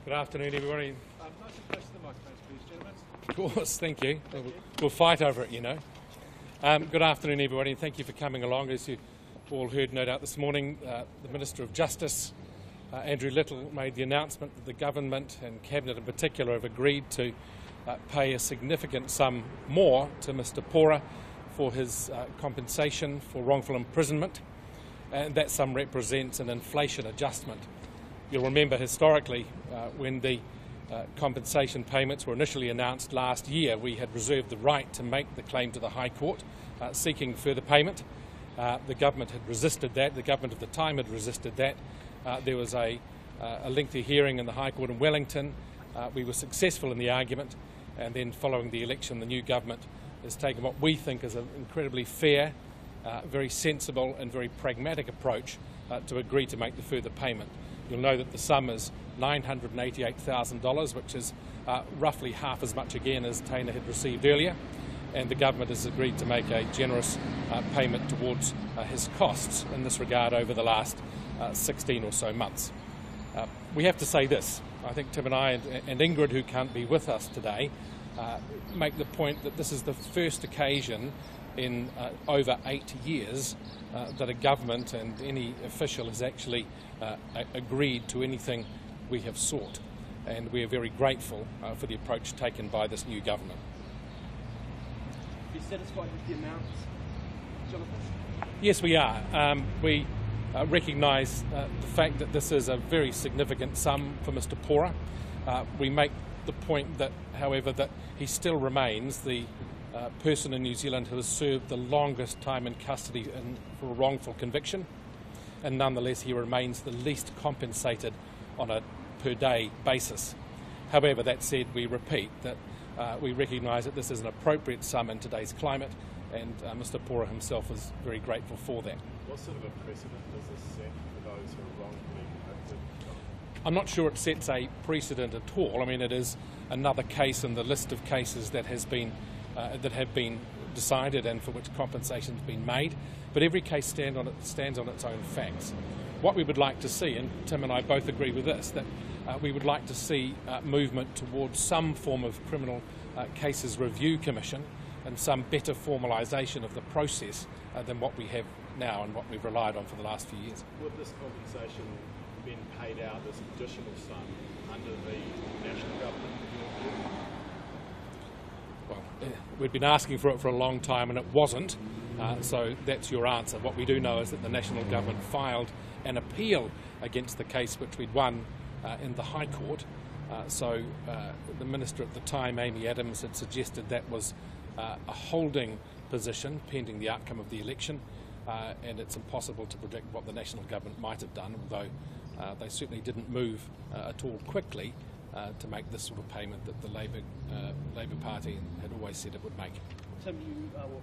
Good afternoon, everybody. Nice and close to the microphones, please, gentlemen. Of course, thank you. We'll fight over it, you know. Good afternoon, everybody, and thank you for coming along. As you all heard, no doubt, this morning, the Minister of Justice, Andrew Little, made the announcement that the government and Cabinet in particular have agreed to pay a significant sum more to Mr Pora for his compensation for wrongful imprisonment, and that sum represents an inflation adjustment. You'll remember historically when the compensation payments were initially announced last year, we had reserved the right to make the claim to the High Court seeking further payment. The government had resisted that. The government at the time had resisted that. There was a lengthy hearing in the High Court in Wellington. We were successful in the argument, and then following the election, the new government has taken what we think is an incredibly fair, very sensible and very pragmatic approach to agree to make the further payment. You'll know that the sum is $988,000, which is roughly half as much again as Teina had received earlier, and the government has agreed to make a generous payment towards his costs in this regard over the last 16 or so months. We have to say this. I think Tim and I and Ingrid, who can't be with us today, make the point that this is the first occasion in over 8 years that a government and any official has actually agreed to anything we have sought, and we are very grateful for the approach taken by this new government. Are you satisfied with the amount, Jonathan? Yes, we are. We recognise the fact that this is a very significant sum for Mr Pora. We make the point that, however, that he still remains the person in New Zealand who has served the longest time in custody for a wrongful conviction, and nonetheless he remains the least compensated on a per day basis. However, that said, we repeat that we recognise that this is an appropriate sum in today's climate, and Mr Pora himself is very grateful for that. What sort of a precedent does this set for those who are wrongfully convicted? I'm not sure it sets a precedent at all. I mean, it is another case in the list of cases that have been decided and for which compensation has been made, but every case stands on its own facts. What we would like to see, and Tim and I both agree with this, that we would like to see movement towards some form of criminal cases review commission and some better formalisation of the process than what we have now and what we've relied on for the last few years. Would this compensation been paid out as additional sum under the national government? Well, we've been asking for it for a long time and it wasn't, so that's your answer. What we do know is that the national government filed an appeal against the case which we'd won in the High Court. So the Minister at the time, Amy Adams, had suggested that was a holding position pending the outcome of the election, and it's impossible to predict what the national government might have done, although they certainly didn't move at all quickly to make this sort of payment that the Labour Party had always said it would make. Tim,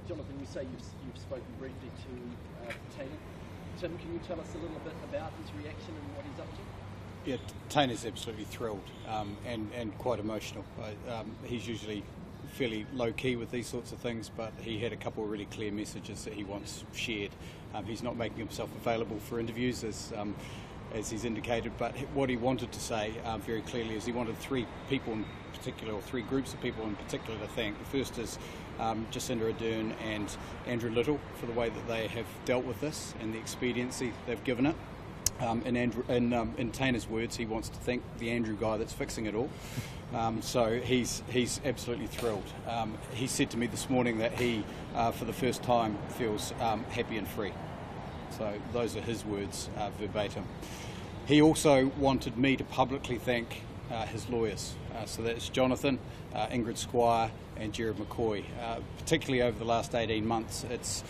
Jonathan, you say you've spoken briefly to Teina. Tim, can you tell us a little bit about his reaction and what he's up to? Yeah, Teina's absolutely thrilled and quite emotional. He's usually fairly low-key with these sorts of things, but he had a couple of really clear messages that he wants shared. He's not making himself available for interviews as he's indicated, but what he wanted to say very clearly is he wanted three people in particular, or three groups of people in particular to thank. The first is Jacinda Ardern and Andrew Little for the way that they have dealt with this and the expediency they've given it. In Teina's words, he wants to thank the Andrew guy that's fixing it all. So he's absolutely thrilled. He said to me this morning that he, for the first time, feels happy and free. So those are his words verbatim. He also wanted me to publicly thank his lawyers. So that's Jonathan, Ingrid Squire and Jared McCoy. Particularly over the last 18 months, it's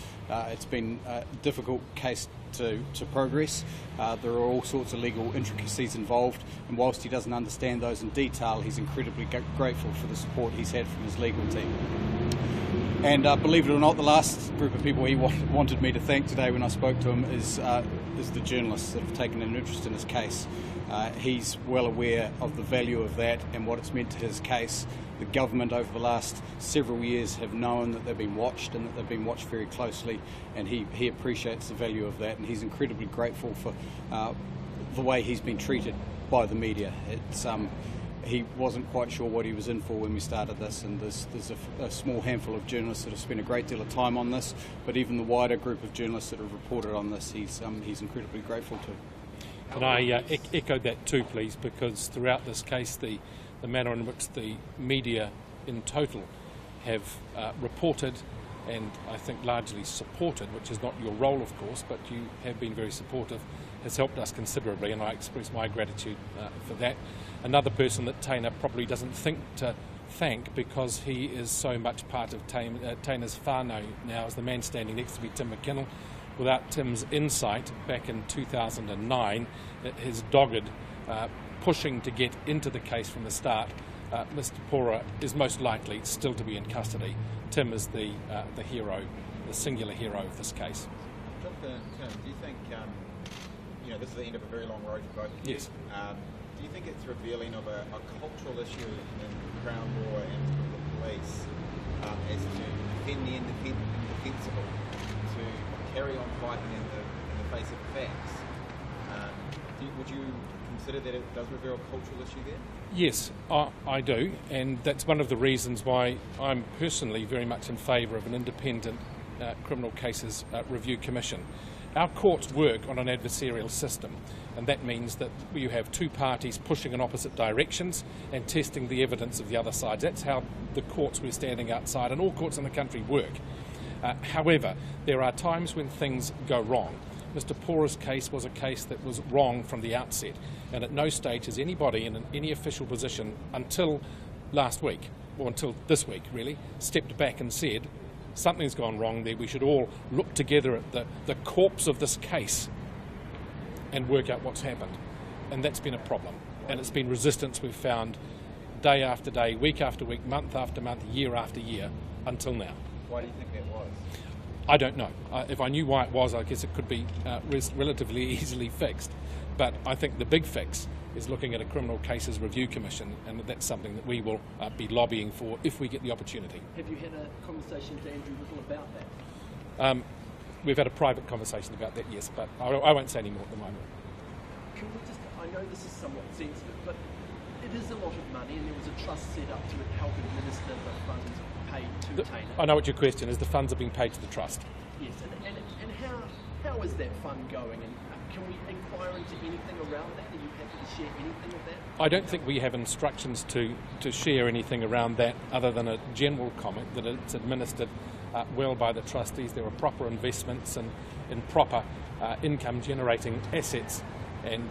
been a difficult case to progress. There are all sorts of legal intricacies involved, and whilst he doesn't understand those in detail, he's incredibly grateful for the support he's had from his legal team. And believe it or not, the last group of people he wanted me to thank today when I spoke to him is the journalists that have taken an interest in his case. He's well aware of the value of that and what it's meant to his case. The government over the last several years have known that they've been watched and that they've been watched very closely, and he appreciates the value of that, and he's incredibly grateful for the way he's been treated by the media. It's he wasn't quite sure what he was in for when we started this, and there's a small handful of journalists that have spent a great deal of time on this, but even the wider group of journalists that have reported on this, he's incredibly grateful to. Can I echo that too, please, because throughout this case, the manner in which the media in total have reported and I think largely supported, which is not your role of course, but you have been very supportive, has helped us considerably, and I express my gratitude for that. Another person that Teina probably doesn't think to thank, because he is so much part of Teina's whānau now, is the man standing next to me, Tim McKinnel. Without Tim's insight back in 2009, his dogged pushing to get into the case from the start, Mr. Pora is most likely still to be in custody. Tim is the hero, the singular hero of this case. Jonathan, Tim, do you think, this is the end of a very long road for both of you? Yes. Do you think it's revealing of a cultural issue in Crown law and the police as to defend the indefensible, to carry on fighting in the face of facts? Would you consider that it does reveal a cultural issue there? Yes, I do, and that's one of the reasons why I'm personally very much in favour of an independent criminal cases review commission. Our courts work on an adversarial system, and that means that you have two parties pushing in opposite directions and testing the evidence of the other side. That's how the courts we're standing outside and all courts in the country work. However, there are times when things go wrong. Mr. Pora's case was a case that was wrong from the outset, and at no stage has anybody in any official position until last week, or until this week really, stepped back and said, something's gone wrong there, we should all look together at the corpse of this case and work out what's happened. And that's been a problem, and it's been resistance we've found day after day, week after week, month after month, year after year, until now. Why do you think that was? I don't know. If I knew why it was, I guess it could be relatively easily fixed. But I think the big fix is looking at a criminal cases review commission, and that's something that we will be lobbying for if we get the opportunity. Have you had a conversation with Andrew Little about that? We've had a private conversation about that, yes, but I won't say any more at the moment. Can we just, I know this is somewhat sensitive, but it is a lot of money, and there was a trust set up to help administer the funds paid to Teina. I know what your question is. The funds are being paid to the trust. Yes, and how is that fund going? And can we inquire into anything around that? Are you happy to share anything of that? I don't think we have instructions to share anything around that other than a general comment that it's administered well by the trustees. There are proper investments and in proper income generating assets, and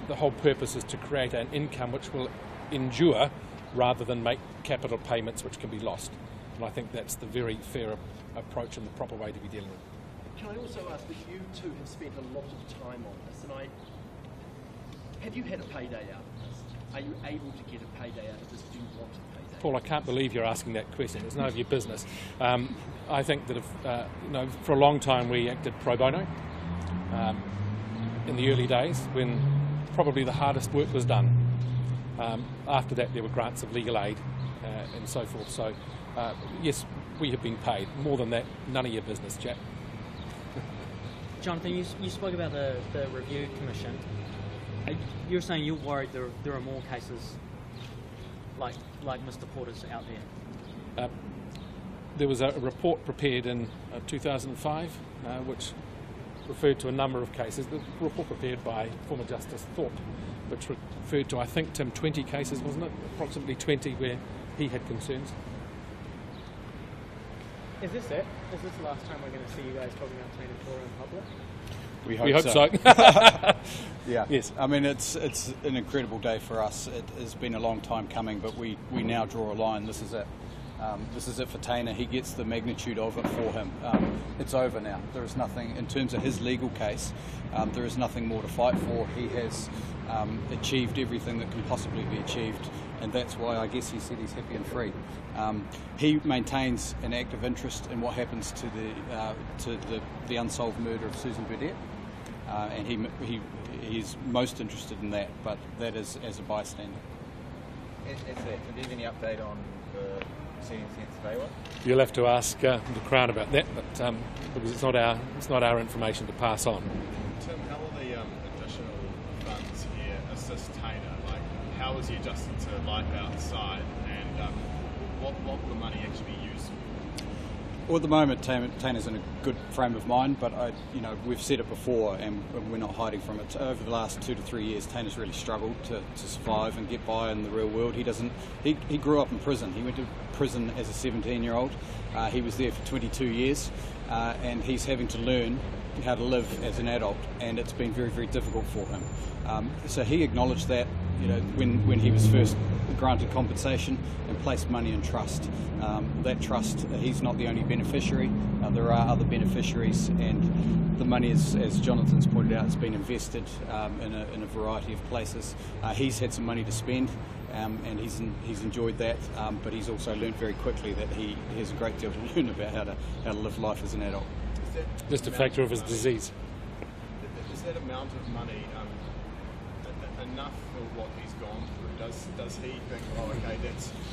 the whole purpose is to create an income which will endure rather than make capital payments which can be lost. And I think that's the very fair approach and the proper way to be dealing with it. Can I also ask that you two have spent a lot of time on this, and have you had a payday out of this? Are you able to get a payday out of this? Do you want a payday? Paul, I can't believe you're asking that question. It's none of your business. I think that if, for a long time we acted pro bono in the early days when probably the hardest work was done. After that there were grants of legal aid and so forth. So yes, we have been paid. More than that, none of your business, Jack. Jonathan, you spoke about the review commission. You're saying you're worried there are more cases like Mr. Porter's out there? There was a report prepared in 2005 which referred to a number of cases. The report prepared by former Justice Thorpe, which referred to, I think, Tim, 20 cases, wasn't it? Approximately 20 where he had concerns. Is this it? Is this the last time we're going to see you guys talking about Teina Pora in public? We hope so. Yeah. Yes. I mean, it's an incredible day for us. It has been a long time coming, but we now draw a line. This is it. This is it for Teina. He gets the magnitude of it for him. It's over now. There is nothing, in terms of his legal case, there is nothing more to fight for. He has achieved everything that can possibly be achieved, and that's why I guess he said he's happy and free. He maintains an active interest in what happens to the unsolved murder of Susan Burdett, and he's most interested in that, but that is as a bystander. Is there any update on the sentence against Vela? You'll have to ask the Crown about that, but because it's not our information to pass on. Tim, how will the additional funds how was he adjusted to life outside, and what will the money actually be used for? Well, at the moment, Teina's in a good frame of mind, but we've said it before, and we're not hiding from it. Over the last 2 to 3 years, Teina's really struggled to survive and get by in the real world. He grew up in prison. He went to prison as a 17-year-old. He was there for 22 years, and he's having to learn how to live as an adult, and it's been very, very difficult for him. So he acknowledged that, when he was first granted compensation, and placed money in trust. That trust, he's not the only beneficiary. There are other beneficiaries, and the money, as Jonathan's pointed out, has been invested in a variety of places. He's had some money to spend, and he's enjoyed that, but he's also learned very quickly that he has a great deal to learn about how to live life as an adult. Just a factor of his disease. Is that amount of money enough for what he's gone through? Does he think, oh, okay,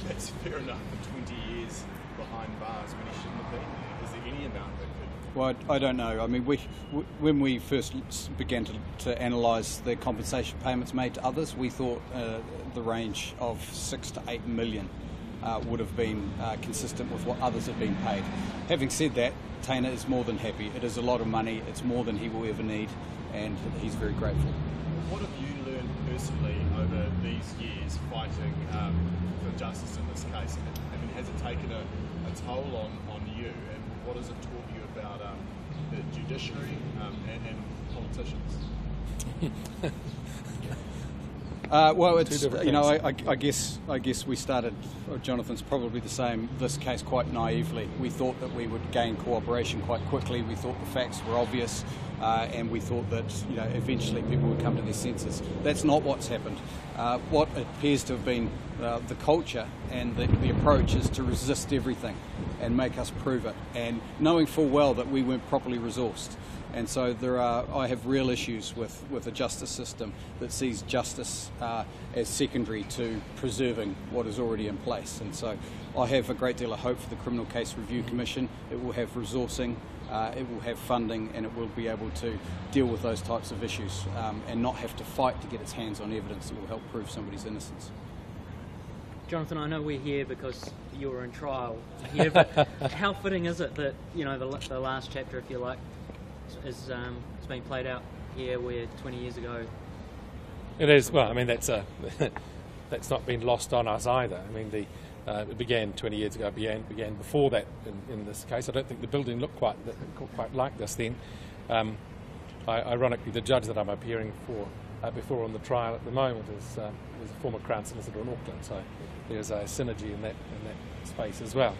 that's fair enough for 20 years behind bars when he shouldn't have been? Is there any amount that could? Well, I don't know. I mean, when we first began to analyse the compensation payments made to others, we thought the range of 6 to 8 million would have been consistent with what others have been paid. Having said that, Teina is more than happy. It is a lot of money. It's more than he will ever need, and he's very grateful. What have you learned personally over these years fighting for justice in this case? I mean, has it taken a toll on you, and what does it taught you about the judiciary and politicians? Well, it's I guess we started. Jonathan's probably the same. This case quite naively. We thought that we would gain cooperation quite quickly. We thought the facts were obvious, and we thought that eventually people would come to their senses. That's not what's happened. What appears to have been the culture and the approach is to resist everything and make us prove it, and knowing full well that we weren't properly resourced. And so I have real issues with a justice system that sees justice as secondary to preserving what is already in place. And so I have a great deal of hope for the Criminal Case Review Commission. It will have resourcing, it will have funding, and it will be able to deal with those types of issues and not have to fight to get its hands on evidence that will help prove somebody's innocence. Jonathan, I know we're here because you were in trial here, but how fitting is it that the last chapter, if you like, it's been played out here where 20 years ago? It is. Well, I mean, that's not been lost on us either. I mean, it began 20 years ago. It began before that in this case. I don't think the building looked quite like this then. Ironically, the judge that I'm appearing for before on the trial at the moment is a former Crown Solicitor in Auckland, so there's a synergy in that space as well.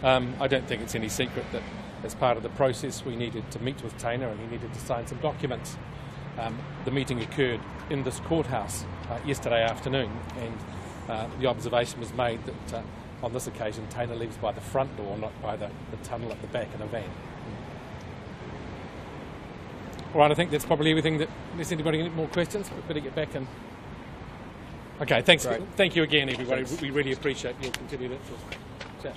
I don't think it's any secret that as part of the process we needed to meet with Teina and he needed to sign some documents. The meeting occurred in this courthouse yesterday afternoon, and the observation was made that on this occasion Teina leaves by the front door, not by the tunnel at the back in a van. All right, I think that's probably everything. Unless anybody any more questions, we better get back and. Okay, thanks. Great. Thank you again, everybody. Thanks. We really appreciate your continued interest. Ciao.